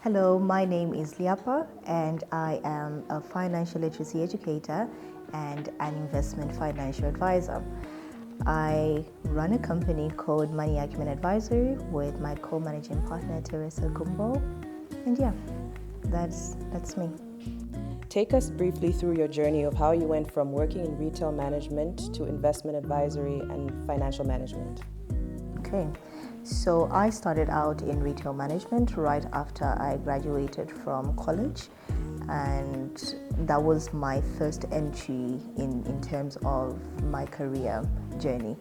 Hello, my name is Lyapa and I am a financial literacy educator and an investment financial advisor. I run a company called Money Acumen Advisory with my co-managing partner Teresa Gumbo, and yeah, that's me. Take us briefly through your journey of how you went from working in retail management to investment advisory and financial management. Okay, so I started out in retail management right after I graduated from college, and that was my first entry in terms of my career journey.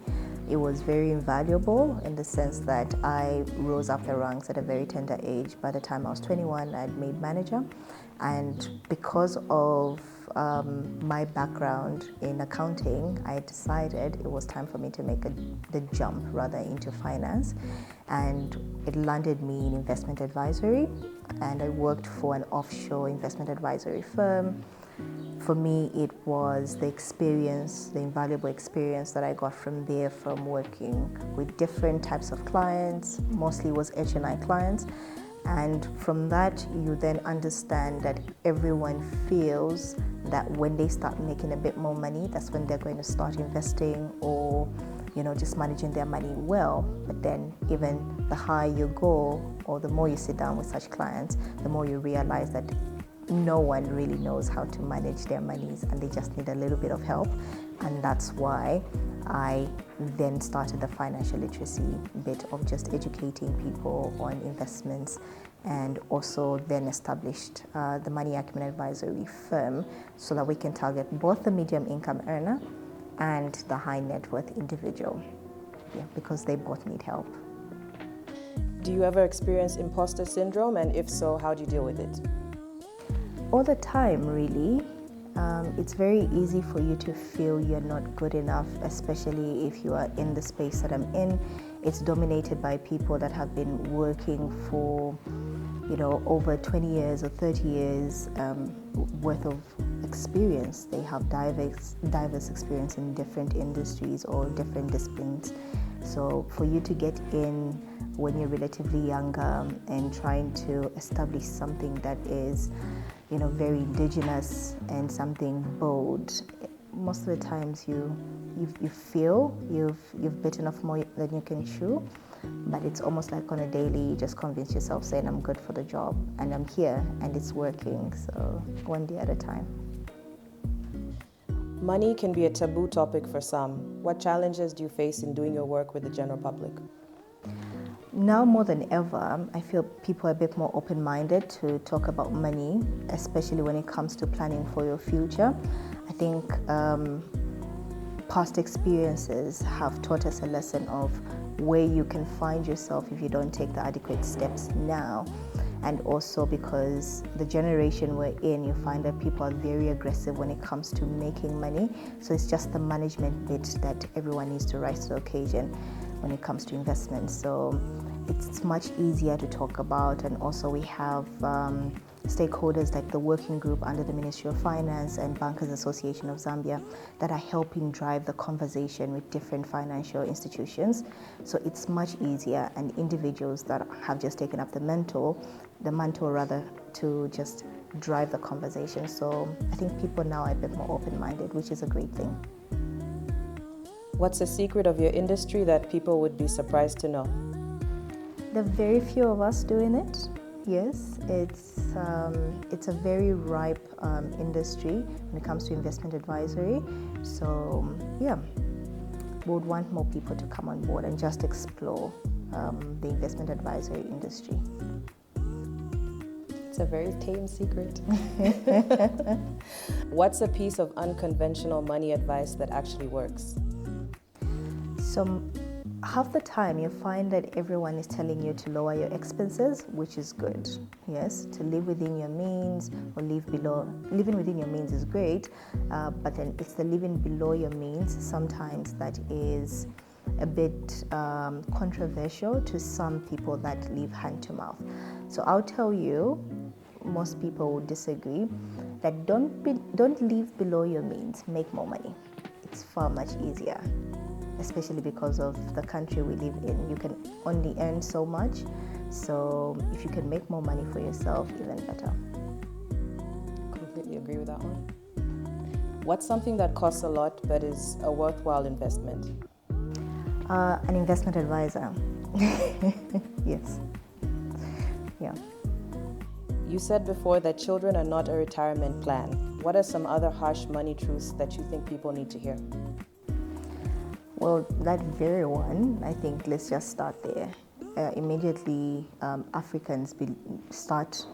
It was very invaluable in the sense that I rose up the ranks at a very tender age. By the time I was 21, I'd made manager, and because of my background in accounting, I decided it was time for me to make the jump rather into finance, and it landed me in investment advisory, and I worked for an offshore investment advisory firm. For me, it was the experience, the invaluable experience that I got from there, from working with different types of clients, mostly was H&I clients. And from that, you then understand that everyone feels that when they start making a bit more money, that's when they're going to start investing or, just managing their money well. But then even the higher you go or the more you sit down with such clients, the more you realize that no one really knows how to manage their monies and they just need a little bit of help. And that's why I then started the financial literacy bit of just educating people on investments, and also then established the Money Acumen Advisory firm so that we can target both the medium income earner and the high net worth individual, because they both need help. Do you ever experience imposter syndrome, and if so, how do you deal with it? All the time, really. It's very easy for you to feel you're not good enough, especially if you are in the space that I'm in. It's dominated by people that have been working for, over 20 years or 30 years worth of experience. They have diverse experience in different industries or different disciplines. So for you to get in when you're relatively younger and trying to establish something that is very indigenous and something bold, most of the times you feel you've bitten off more than you can chew, but it's almost like on a daily you just convince yourself saying I'm good for the job and I'm here and it's working, so one day at a time. Money can be a taboo topic for some. What challenges do you face in doing your work with the general public? Now more than ever, I feel people are a bit more open-minded to talk about money, especially when it comes to planning for your future. I think past experiences have taught us a lesson of where you can find yourself if you don't take the adequate steps now. And also because the generation we're in, you find that people are very aggressive when it comes to making money. So it's just the management bit that everyone needs to rise to the occasion when it comes to investments. So it's much easier to talk about, and also we have stakeholders like the working group under the Ministry of Finance and Bankers Association of Zambia that are helping drive the conversation with different financial institutions. So it's much easier, and individuals that have just taken up the mantle to just drive the conversation. So I think people now are a bit more open-minded, which is a great thing. What's a secret of your industry that people would be surprised to know? There are very few of us doing it. Yes, it's a very ripe industry when it comes to investment advisory. So yeah, we would want more people to come on board and just explore the investment advisory industry. It's a very tame secret. What's a piece of unconventional money advice that actually works? So half the time you find that everyone is telling you to lower your expenses, which is good. Yes, to live within your means or live below. Living within your means is great, but then it's the living below your means sometimes that is a bit controversial to some people that live hand to mouth. So I'll tell you, most people would disagree, that don't live below your means, make more money. It's far much easier. especially because of the country we live in. You can only earn so much, so if you can make more money for yourself, even better. Completely agree with that one. What's something that costs a lot but is a worthwhile investment? An investment advisor. Yes. Yeah. You said before that children are not a retirement plan. What are some other harsh money truths that you think people need to hear? Well, that very one, I think let's just start there. Immediately, Africans start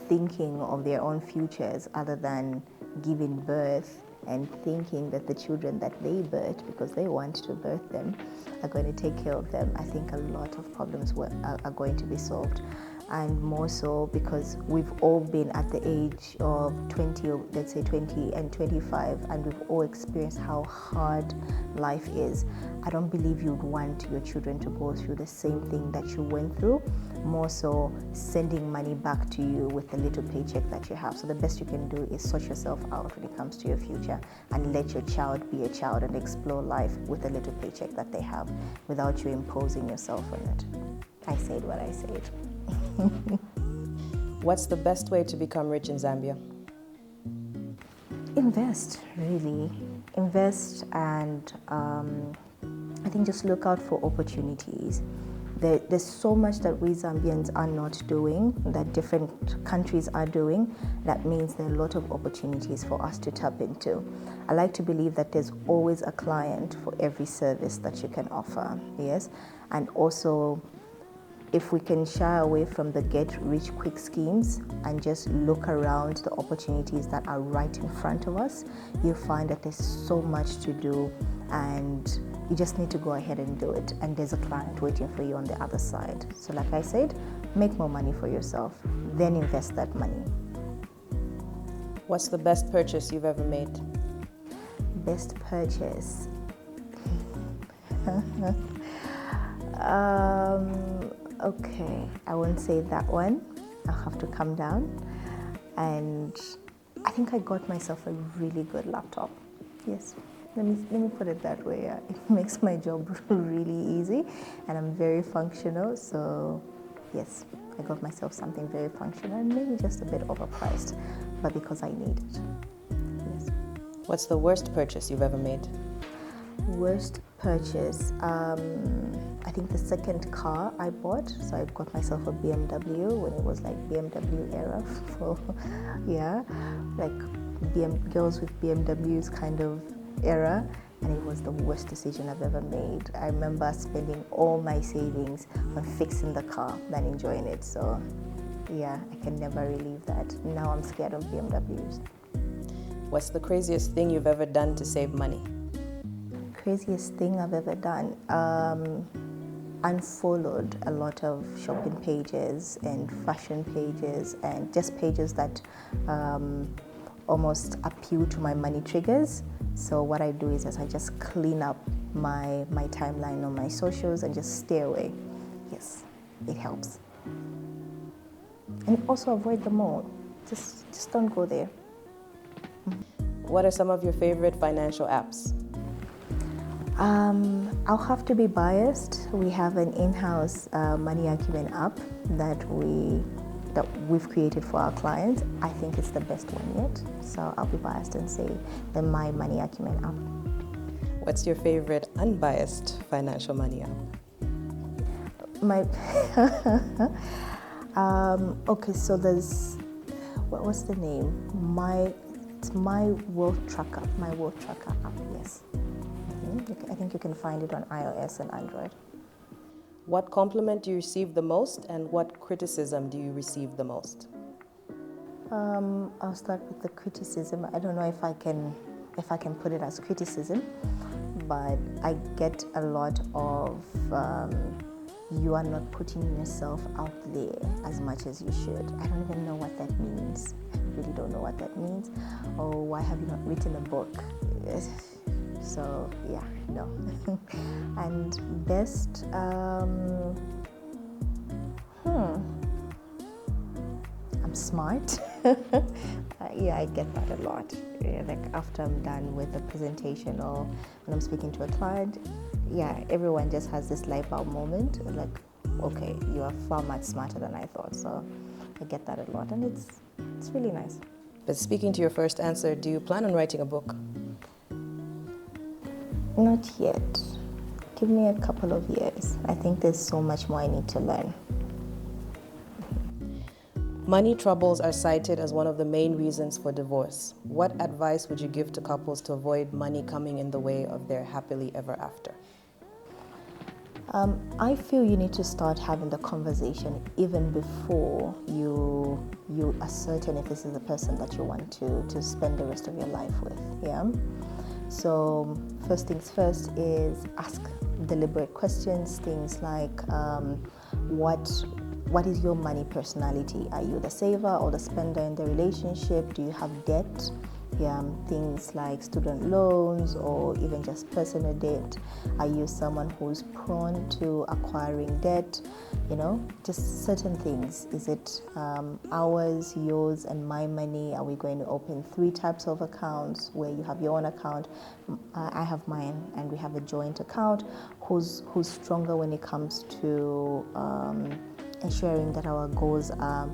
thinking of their own futures other than giving birth and thinking that the children that they birth, because they want to birth them, are going to take care of them. I think a lot of problems are going to be solved. And more so because we've all been at the age of 20, or let's say 20 and 25, and we've all experienced how hard life is. I don't believe you'd want your children to go through the same thing that you went through, more so sending money back to you with the little paycheck that you have. So the best you can do is sort yourself out when it comes to your future and let your child be a child and explore life with the little paycheck that they have without you imposing yourself on it. I said what I said. What's the best way to become rich in Zambia? Invest, really. Invest, and I think just look out for opportunities. There's so much that we Zambians are not doing, that different countries are doing. That means there are a lot of opportunities for us to tap into. I like to believe that there's always a client for every service that you can offer, yes? And also, if we can shy away from the get-rich-quick schemes and just look around the opportunities that are right in front of us, you'll find that there's so much to do, and you just need to go ahead and do it. And there's a client waiting for you on the other side. So like I said, make more money for yourself, then invest that money. What's the best purchase you've ever made? Best purchase? Okay, I won't say that one. I'll have to calm down. And I think I got myself a really good laptop. Yes, let me put it that way. It makes my job really easy, and I'm very functional. So yes, I got myself something very functional and maybe just a bit overpriced, but because I need it. Yes. What's the worst purchase you've ever made? Worst purchase? I think the second car I bought. So I got myself a BMW when it was like BMW era. For yeah, like girls with BMWs kind of era. And it was the worst decision I've ever made. I remember spending all my savings on fixing the car than enjoying it. So yeah, I can never relieve that. Now I'm scared of BMWs. What's the craziest thing you've ever done to save money? Craziest thing I've ever done? Unfollowed a lot of shopping pages and fashion pages and just pages that almost appeal to my money triggers. So what I do is I just clean up my timeline on my socials and just stay away. Yes, it helps. And also avoid the mall. Just don't go there. What are some of your favorite financial apps? I'll have to be biased. We have an in-house money acumen app that we've created for our clients. I think it's the best one yet. So I'll be biased and say the My Money Acumen app. What's your favorite unbiased financial money app? Okay, so there's, what's the name? It's My Wealth Tracker. My Wealth Tracker app, yes. I think you can find it on iOS and Android. What compliment do you receive the most, and what criticism do you receive the most? I'll start with the criticism. I don't know if I can put it as criticism, but I get a lot of you are not putting yourself out there as much as you should. I don't even know what that means. I really don't know what that means. Or why have you not written a book? So yeah, no. And best, I'm smart. Yeah, I get that a lot. Yeah, like after I'm done with the presentation or when I'm speaking to a client, yeah, everyone just has this light bulb moment, like, okay, you are far much smarter than I thought. So I get that a lot, and it's really nice. But speaking to your first answer, do you plan on writing a book? Not yet. Give me a couple of years. I think there's so much more I need to learn. Money troubles are cited as one of the main reasons for divorce. What advice would you give to couples to avoid money coming in the way of their happily ever after? I feel you need to start having the conversation even before you ascertain if this is the person that you want to spend the rest of your life with. Yeah. So first things first is ask deliberate questions. Things like what is your money personality? Are you the saver or the spender in the relationship? Do you have debt? Yeah, things like student loans or even just personal debt. Are you someone who's prone to acquiring debt? You know, just certain things. Is it ours, yours, and my money? Are we going to open 3 types of accounts where you have your own account? I have mine, and we have a joint account. Who's stronger when it comes to ensuring that our goals are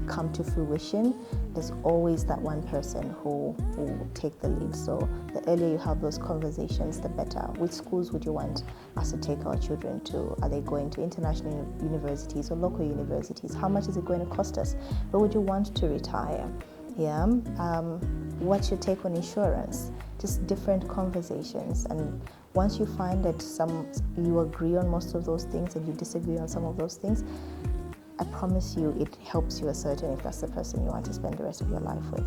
come to fruition? There's always that one person who will take the lead. So the earlier you have those conversations, the better. Which schools would you want us to take our children to? Are they going to international universities or local universities? How much is it going to cost us? Where would you want to retire? Yeah. What's your take on insurance? Just different conversations. And once you find that you agree on most of those things and you disagree on some of those things, I promise you it helps you ascertain if that's the person you want to spend the rest of your life with.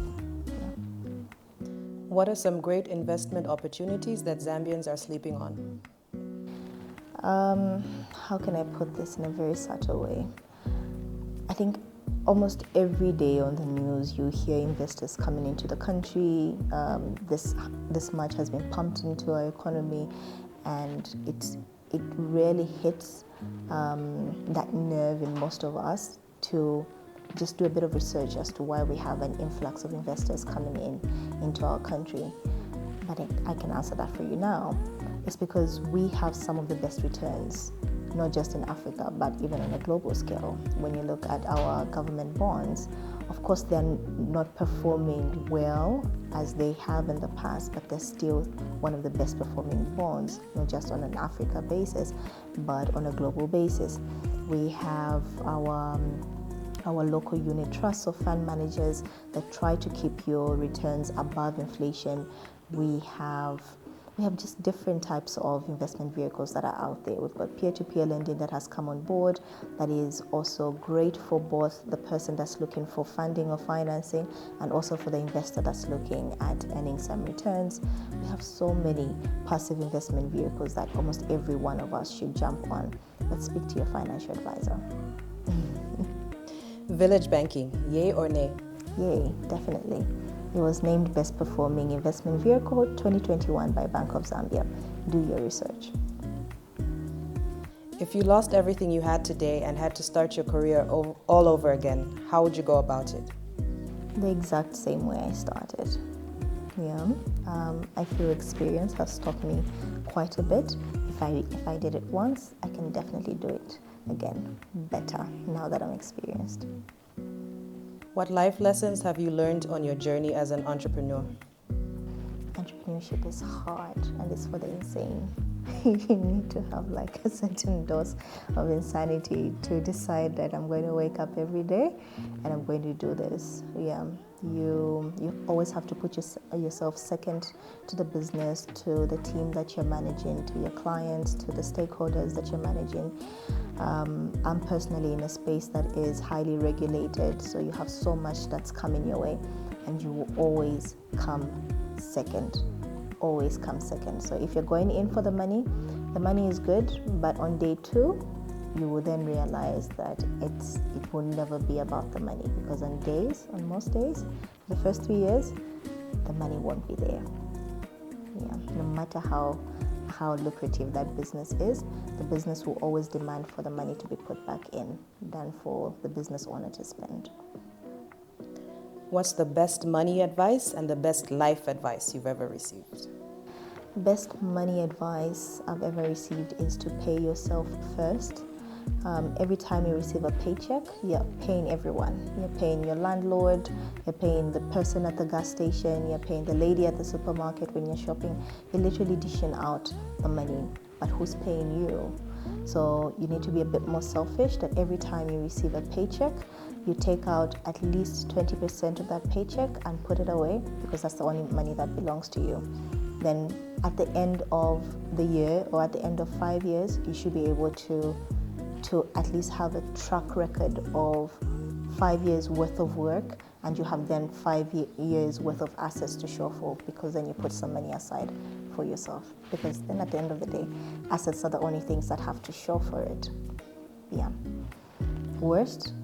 Yeah. What are some great investment opportunities that Zambians are sleeping on? How can I put this in a very subtle way? I think almost every day on the news you hear investors coming into the country. This much has been pumped into our economy, and it really hits that nerve in most of us to just do a bit of research as to why we have an influx of investors coming into our country. But I can answer that for you now. It's because we have some of the best returns, not just in Africa, but even on a global scale. When you look at our government bonds, of course they're not performing well as they have in the past, but they're still one of the best performing bonds, not just on an Africa basis, but on a global basis. We have our local unit trusts or fund managers that try to keep your returns above inflation. We have just different types of investment vehicles that are out there. We've got peer-to-peer lending that has come on board that is also great for both the person that's looking for funding or financing and also for the investor that's looking at earning some returns. We have so many passive investment vehicles that almost every one of us should jump on. Let's speak to your financial advisor. Village banking, yay or nay? Yay, definitely. It was named Best Performing Investment Vehicle 2021 by Bank of Zambia. Do your research. If you lost everything you had today and had to start your career all over again, how would you go about it? The exact same way I started. Yeah. I feel experience has taught me quite a bit. If I did it once, I can definitely do it again better now that I'm experienced. What life lessons have you learned on your journey as an entrepreneur? Entrepreneurship is hard and it's for the insane. You need to have like a certain dose of insanity to decide that I'm going to wake up every day and I'm going to do this. Yeah, you always have to put yourself second to the business, to the team that you're managing, to your clients, to the stakeholders that you're managing. I'm personally in a space that is highly regulated, so you have so much that's coming your way and you will always come second. Always come second. So if you're going in for the money is good, but on day 2 you will then realize that it will never be about the money, because on most days, the first 3 years, the money won't be there. Yeah, no matter how lucrative that business is, the business will always demand for the money to be put back in than for the business owner to spend. What's the best money advice and the best life advice you've ever received? Best money advice I've ever received is to pay yourself first. Every time you receive a paycheck, you're paying everyone. You're paying your landlord, you're paying the person at the gas station, you're paying the lady at the supermarket when you're shopping. You're literally dishing out the money, but who's paying you? So you need to be a bit more selfish, that every time you receive a paycheck, you take out at least 20% of that paycheck and put it away, because that's the only money that belongs to you. Then at the end of the year or at the end of 5 years, you should be able to at least have a track record of 5 years worth of work, and you have then 5 years worth of assets to show for, because then you put some money aside for yourself, because then at the end of the day, assets are the only things that have to show for it. Yeah. Worst?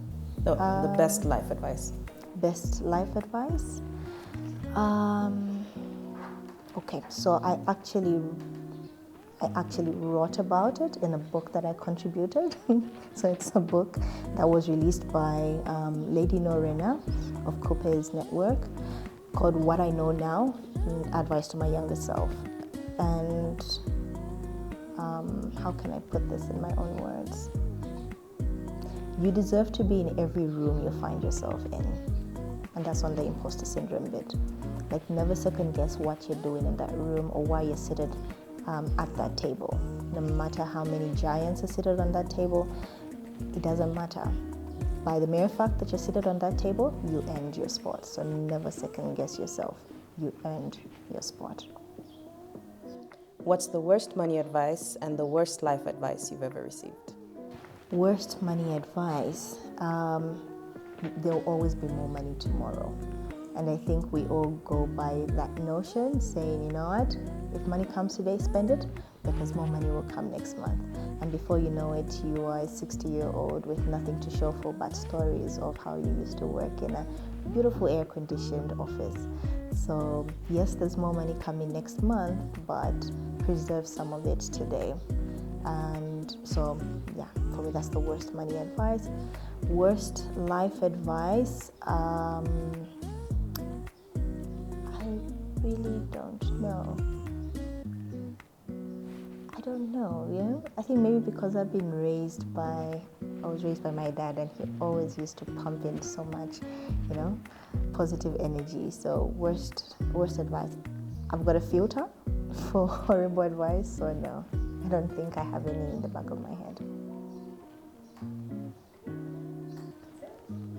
No, the best life advice. Best life advice? Okay, so I actually wrote about it in a book that I contributed. So it's a book that was released by Lady Norena of Cope's network, called What I Know Now, Advice to My Younger Self. And how can I put this in my own words? You deserve to be in every room you find yourself in. And that's on the imposter syndrome bit. Like, never second guess what you're doing in that room or why you're seated at that table. No matter how many giants are seated on that table, it doesn't matter. By the mere fact that you're seated on that table, you earned your spot. So never second guess yourself. You earned your spot. What's the worst money advice and the worst life advice you've ever received? Worst money advice. There'll always be more money tomorrow. And I think we all go by that notion, saying, you know what, if money comes today, spend it, because more money will come next month. And before you know it, you are a 60-year-old with nothing to show for but stories of how you used to work in a beautiful air-conditioned office. So yes, there's more money coming next month, but preserve some of it today. And so, yeah, for me, that's the worst money advice. Worst life advice, I really don't know. I don't know, I think maybe because I was raised by my dad, and he always used to pump in so much, positive energy. So worst advice. I've got a filter for horrible advice, so no, I don't think I have any in the back of my head.